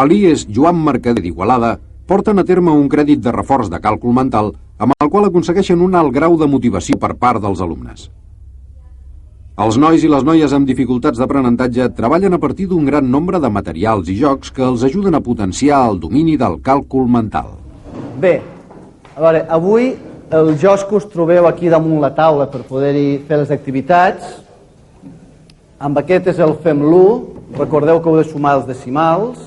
Elies Joan Mercader d'Igualada porten a terme un crèdit de reforç de càlcul mental amb el qual aconsegueixen un alt grau de motivació per part dels alumnes. Els nois i les noies amb dificultats d'aprenentatge treballen a partir d'un gran nombre de materials i jocs que els ajuden a potenciar el domini del càlcul mental. Bé, a veure, avui els jocs que us trobeu aquí damunt la taula per poder-hi fer les activitats, amb aquest és el Fem l'1, recordeu que heu de sumar els decimals.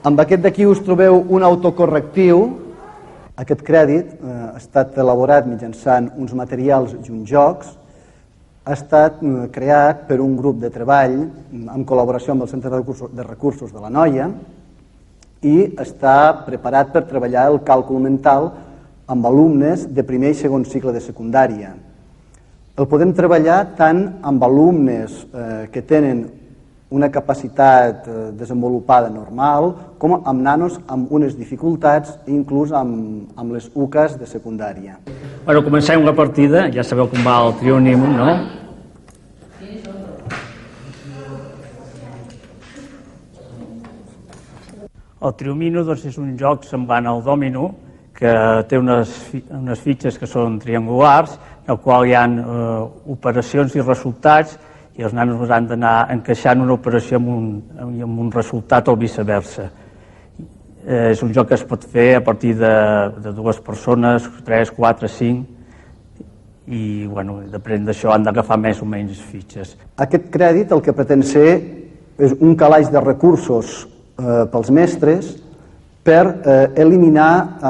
Amb aquest d'aquí us trobeu un autocorrectiu. Aquest crèdit ha estat elaborat mitjançant uns materials i uns jocs. Ha estat creat per un grup de treball en col·laboració amb el Centre de Recursos de l'Anoia i està preparat per treballar el càlcul mental amb alumnes de primer i segon cicle de secundària. El podem treballar tant amb alumnes que tenen una capacitat desenvolupada normal, com amb nanos amb unes dificultats, inclús amb les UCAs de secundària. Bueno, comencem la partida, ja sabeu com va el Trionímum, no? El Triomino és un joc semblant al Domino, que té unes fitxes que són triangulars, en el qual hi ha operacions i resultats, i els nanos han d'anar encaixant una operació amb un resultat o viceversa. És un joc que es pot fer a partir de 2 persones, 3, 4, 5, i depenent d'això han d'agafar més o menys fitxes. Aquest crèdit el que pretén ser és un calaix de recursos pels mestres per eliminar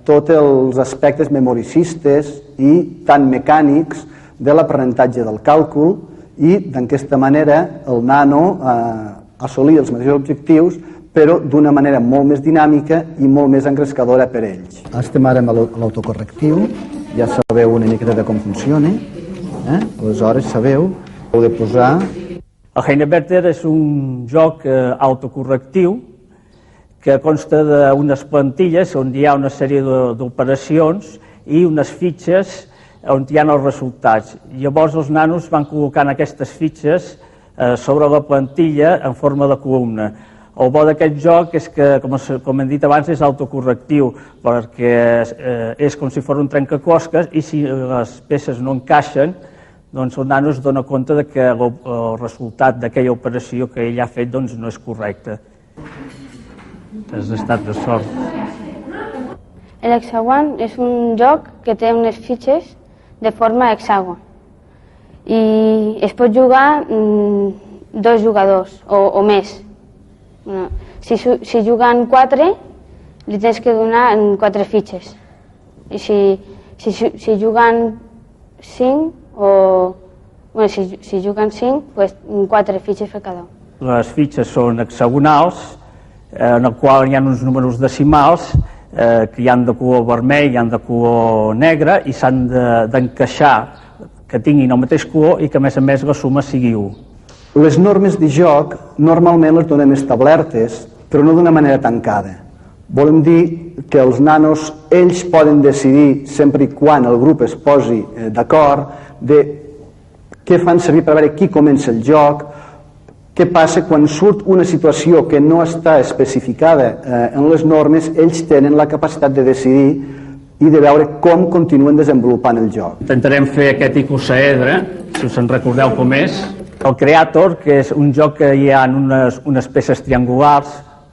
tots els aspectes memoricistes i tan mecànics de l'aprenentatge del càlcul i d'aquesta manera el nano assolir els mateixos objectius però d'una manera molt més dinàmica i molt més engrescadora per ells. Estem ara amb l'autocorrectiu, ja sabeu una miqueta de com funciona, aleshores sabeu, heu de posar... El Heineberter és un joc autocorrectiu que consta d'unes plantilles on hi ha una sèrie d'operacions i unes fitxes on hi ha els resultats. Llavors els nanos van col·locant aquestes fitxes sobre la plantilla en forma de columna. El bo d'aquest joc és que, com hem dit abans, és autocorrectiu, perquè és com si fos un trencaclosques i si les peces no encaixen, doncs el nano es dona compte que el resultat d'aquella operació que ell ha fet no és correcte. Has estat de sort. L'hexagon és un joc que té unes fitxes de forma hexàgon i es pot jugar 2 jugadors o més. Si juguen 4, li tens que donar 4 fitxes. I si juguen 5, si juguen 5, 4 fitxes per cada un. Les fitxes són hexagonals, en el qual hi ha uns números decimals que hi han de color vermell, hi han de color negre i s'han d'encaixar, que tinguin el mateix color i que a més la suma sigui 1. Les normes de joc normalment les donem establertes, però no d'una manera tancada. Volem dir que els nanos, ells poden decidir, sempre i quan el grup es posi d'acord, de què fan servir per veure qui comença el joc, què passa quan surt una situació que no està especificada en les normes, ells tenen la capacitat de decidir i de veure com continuen desenvolupant el joc. Intentarem fer aquest icosaedre, si us en recordeu com és. El Creator, que és un joc que hi ha unes peces triangulars,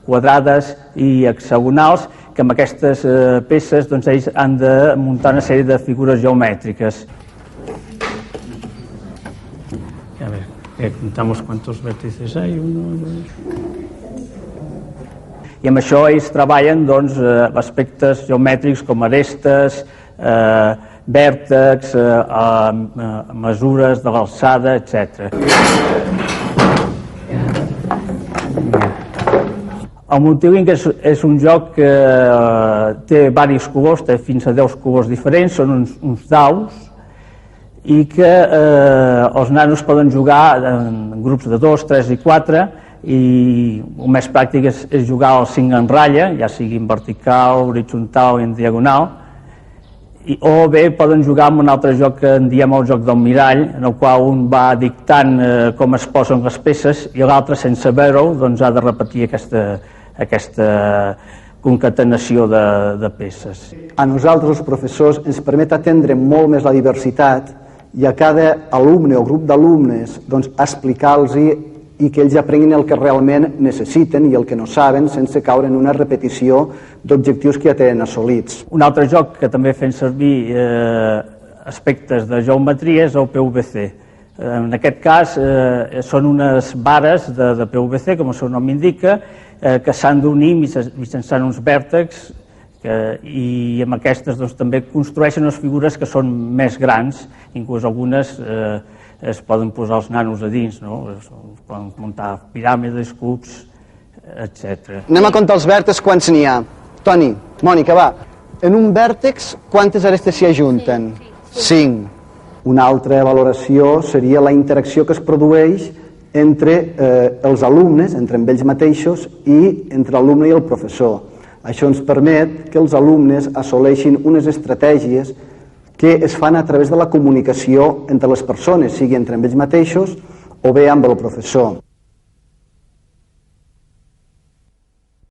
quadrades i hexagonals, que amb aquestes peces ells han de muntar una sèrie de figures geomètriques. A ver, contamos cuántos vértices hay. 1, 2... I amb això ells treballen aspectes geomètrics com arestes, vèrtex, mesures de l'alçada, etc. El Multilink és un joc que té diversos colors, té fins a 10 colors diferents, són uns daus, i que els nanos poden jugar en grups de 2, 3 i 4, i el més pràctic és jugar els 5 en ratlla, ja sigui en vertical, horitzontal o en diagonal, O bé poden jugar amb un altre joc que en diem el joc del mirall, en el qual un va dictant com es posen les peces i l'altre, sense veure-ho, doncs ha de repetir aquesta concatenació de peces. A nosaltres, els professors, ens permet atendre molt més la diversitat i a cada alumne o grup d'alumnes explicar-los i que ells aprenguin el que realment necessiten i el que no saben sense caure en una repetició d'objectius que ja tenen assolits. Un altre joc que també fem servir aspectes de geometria és el PVC. En aquest cas són unes vares de PVC, com el seu nom indica, que s'han d'unir mitjançant uns vèrtexs i amb aquestes també construeixen unes figures que són més grans, inclús algunes es poden posar els nanos a dins, es poden muntar piràmides, cubs, etc. Anem a comptar els vèrtexs, quants n'hi ha. Toni, Mònica, va. En un vèrtex, quantes arestes s'hi ajunten? 5. Una altra valoració seria la interacció que es produeix entre els alumnes, entre ells mateixos, i entre l'alumne i el professor. Això ens permet que els alumnes assoleixin unes estratègies que es fan a través de la comunicació entre les persones, sigui entre ells mateixos o bé amb el professor.